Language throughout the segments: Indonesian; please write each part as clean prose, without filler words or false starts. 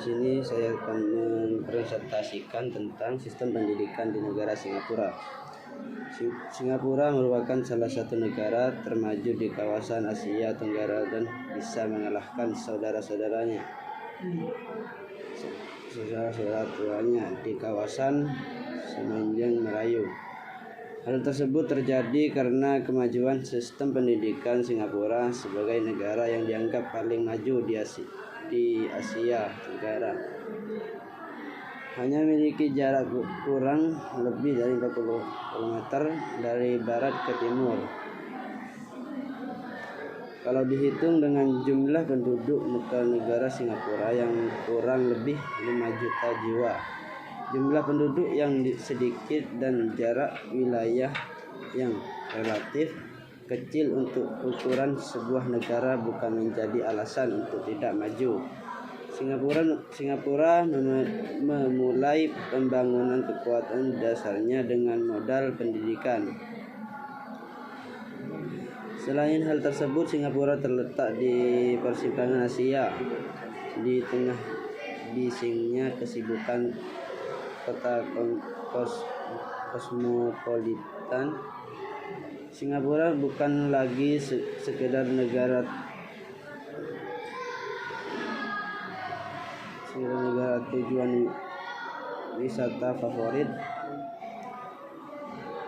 sini saya akan mempresentasikan tentang sistem pendidikan di negara Singapura. Singapura merupakan salah satu negara termaju di kawasan Asia Tenggara dan bisa mengalahkan saudara-saudaranya di kawasan Semenanjung Melayu. Hal tersebut terjadi karena kemajuan sistem pendidikan Singapura sebagai negara yang dianggap paling maju di Asia Tenggara. Hanya memiliki jarak kurang lebih dari 40 km dari barat ke timur. Kalau dihitung dengan jumlah penduduk negara Singapura yang kurang lebih 5 juta jiwa, jumlah penduduk yang sedikit dan jarak wilayah yang relatif kecil untuk ukuran sebuah negara bukan menjadi alasan untuk tidak maju. Singapura memulai pembangunan kekuatan dasarnya dengan modal pendidikan. Selain hal tersebut, Singapura terletak di persimpangan Asia. Di tengah bisingnya kesibukan kota kosmopolitan, Singapura bukan lagi sekedar negara tujuan wisata favorit.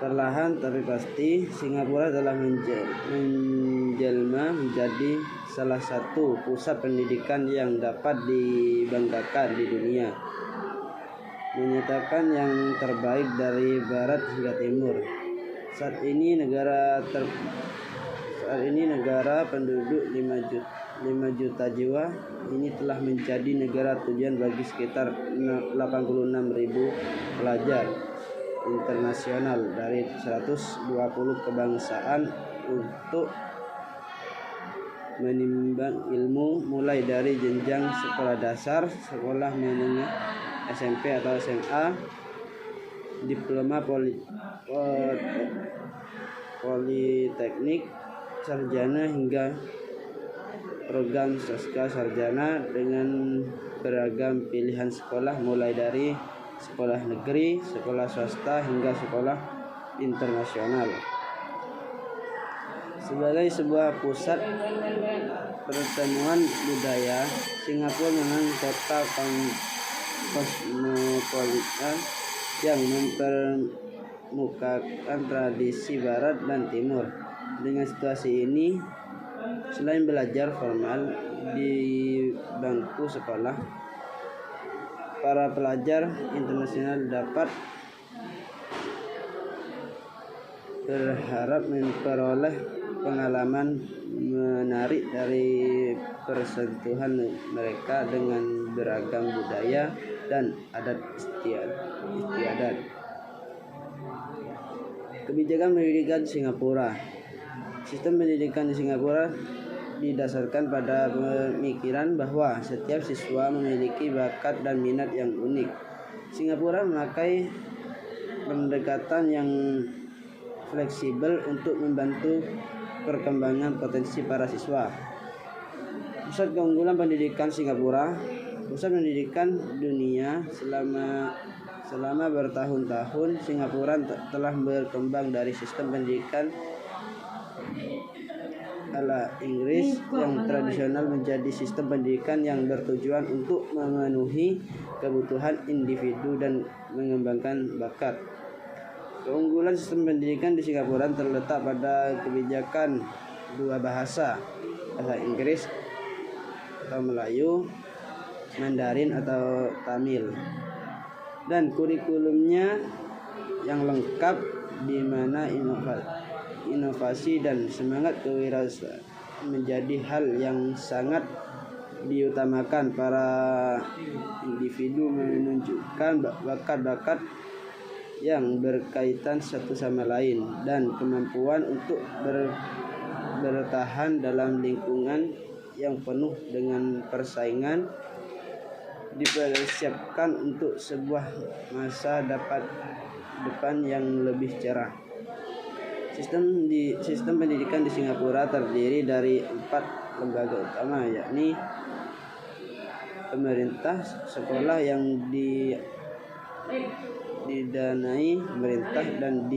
Perlahan tapi pasti, Singapura telah menjelma menjadi salah satu pusat pendidikan yang dapat dibanggakan di dunia, menyatakan yang terbaik dari barat hingga timur. Saat ini negara penduduk 5 juta jiwa ini telah menjadi negara tujuan bagi sekitar 86.000 pelajar internasional dari 120 kebangsaan untuk menimba ilmu mulai dari jenjang sekolah dasar, sekolah menengah, SMP atau SMA, diploma politeknik, sarjana hingga program pasca sarjana dengan beragam pilihan sekolah mulai dari sekolah negeri, sekolah swasta hingga sekolah internasional. Sebagai sebuah pusat pertemuan budaya, Singapura memang kota kosmopolitan yang mempermukakan tradisi barat dan timur. Dengan situasi ini, selain belajar formal di bangku sekolah, para pelajar internasional dapat berharap memperoleh pengalaman menarik dari persentuhan mereka dengan beragam budaya dan adat istiadat. Kebijakan pendidikan Singapura. Sistem pendidikan di Singapura didasarkan pada pemikiran bahwa setiap siswa memiliki bakat dan minat yang unik. Singapura memakai pendekatan yang fleksibel untuk membantu perkembangan potensi para siswa. Pusat keunggulan pendidikan Singapura, pusat pendidikan dunia. Selama bertahun-tahun, Singapura telah berkembang dari sistem pendidikan ala Inggris yang tradisional menjadi sistem pendidikan yang bertujuan untuk memenuhi kebutuhan individu dan mengembangkan bakat. Keunggulan sistem pendidikan di Singapura terletak pada kebijakan dua bahasa Inggris atau Melayu, Mandarin atau Tamil, dan kurikulumnya yang lengkap di mana inovasi dan semangat kewirausahaan menjadi hal yang sangat diutamakan. Para individu menunjukkan bakat-bakat yang berkaitan satu sama lain dan kemampuan untuk bertahan dalam lingkungan yang penuh dengan persaingan, dipersiapkan untuk sebuah masa depan yang lebih cerah. Sistem pendidikan di Singapura terdiri dari 4 lembaga utama, yakni pemerintah, sekolah yang didanai pemerintah dan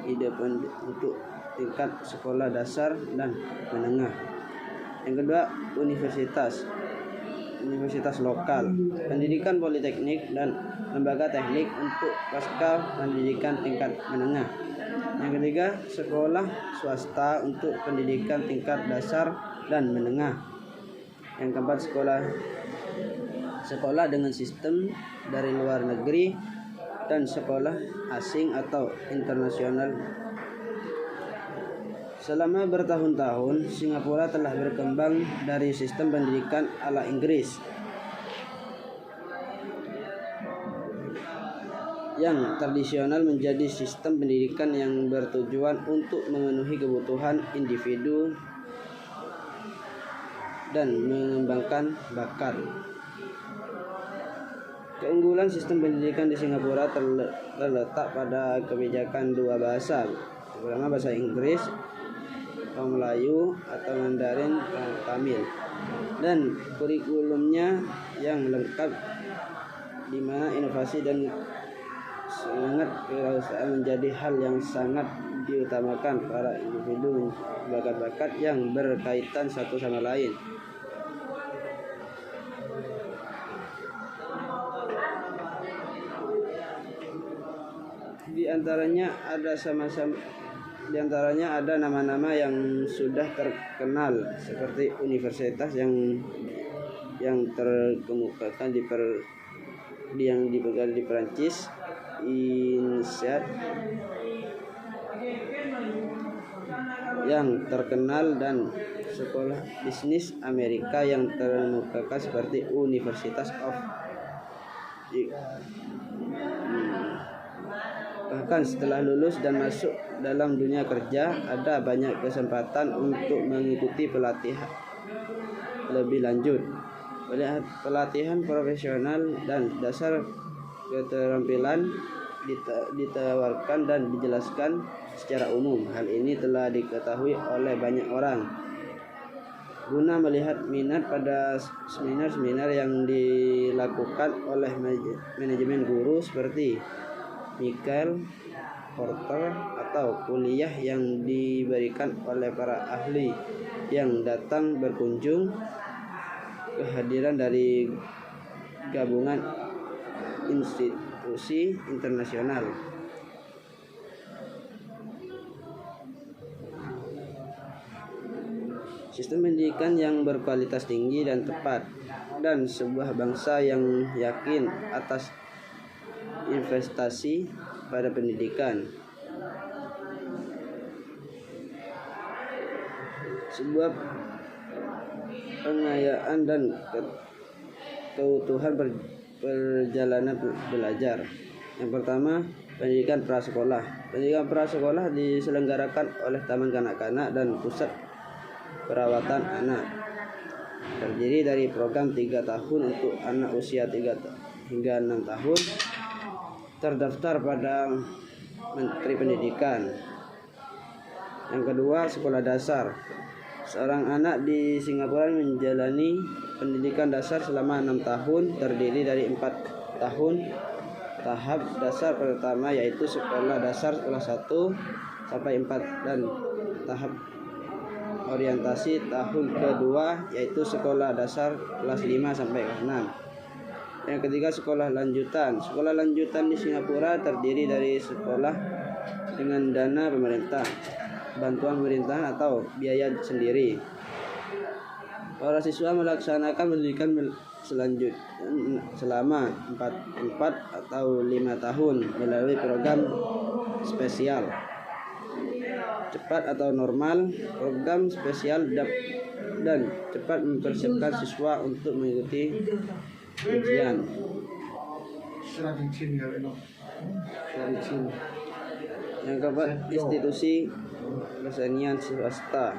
independen untuk tingkat sekolah dasar dan menengah. Yang kedua, universitas lokal, pendidikan politeknik dan lembaga teknik untuk pasca pendidikan tingkat menengah. Yang ketiga, sekolah swasta untuk pendidikan tingkat dasar dan menengah. Yang keempat, sekolah dengan sistem dari luar negeri dan sekolah asing atau internasional. Selama bertahun-tahun, Singapura telah berkembang dari sistem pendidikan ala Inggris yang tradisional menjadi sistem pendidikan yang bertujuan untuk memenuhi kebutuhan individu dan mengembangkan bakat. Keunggulan sistem pendidikan di Singapura terletak pada kebijakan dua bahasa, terutama bahasa Inggris atau Melayu atau Mandarin Tamil, dan kurikulumnya yang lengkap, di mana inovasi dan semangat kewirausahaan menjadi hal yang sangat diutamakan. Para individu bakat-bakat yang berkaitan satu sama lain. Di antaranya ada nama-nama yang sudah terkenal seperti universitas yang terkemukakan yang dipegang di Perancis, INSEAD yang terkenal, dan sekolah bisnis Amerika yang terkemukakan seperti Universitas of Bahkan setelah lulus dan masuk dalam dunia kerja, ada banyak kesempatan untuk mengikuti pelatihan lebih lanjut, pelatihan profesional dan dasar keterampilan ditawarkan dan dijelaskan secara umum. Hal ini telah diketahui oleh banyak orang. Guna melihat minat pada seminar-seminar yang dilakukan oleh manajemen guru seperti Michael Porter, atau kuliah yang diberikan oleh para ahli yang datang berkunjung, kehadiran dari gabungan institusi internasional. Sistem pendidikan yang berkualitas tinggi dan tepat, dan sebuah bangsa yang yakin atas investasi pada pendidikan. Sebuah pengayaan dan keutuhan perjalanan belajar. Yang pertama, pendidikan prasekolah. Pendidikan prasekolah diselenggarakan oleh Taman Kanak-kanak dan Pusat Perawatan Anak. Terdiri dari program 3 tahun untuk anak usia 3 hingga 6 tahun. Terdaftar pada Menteri Pendidikan. Yang kedua, sekolah dasar. Seorang anak di Singapura menjalani pendidikan dasar selama 6 tahun, terdiri dari 4 tahun tahap dasar pertama, yaitu sekolah dasar kelas 1 sampai 4, dan tahap orientasi tahun kedua, yaitu sekolah dasar kelas 5 sampai kelas 6. Yang ketiga, sekolah lanjutan. Sekolah lanjutan di Singapura terdiri dari sekolah dengan dana pemerintah, bantuan pemerintah atau biaya sendiri. Para siswa melaksanakan pendidikan selanjutnya selama 4 atau 5 tahun melalui program spesial, cepat atau normal. Program spesial dan cepat mempersiapkan siswa untuk mengikuti ujian. Yang keempat, institusi kesenian swasta.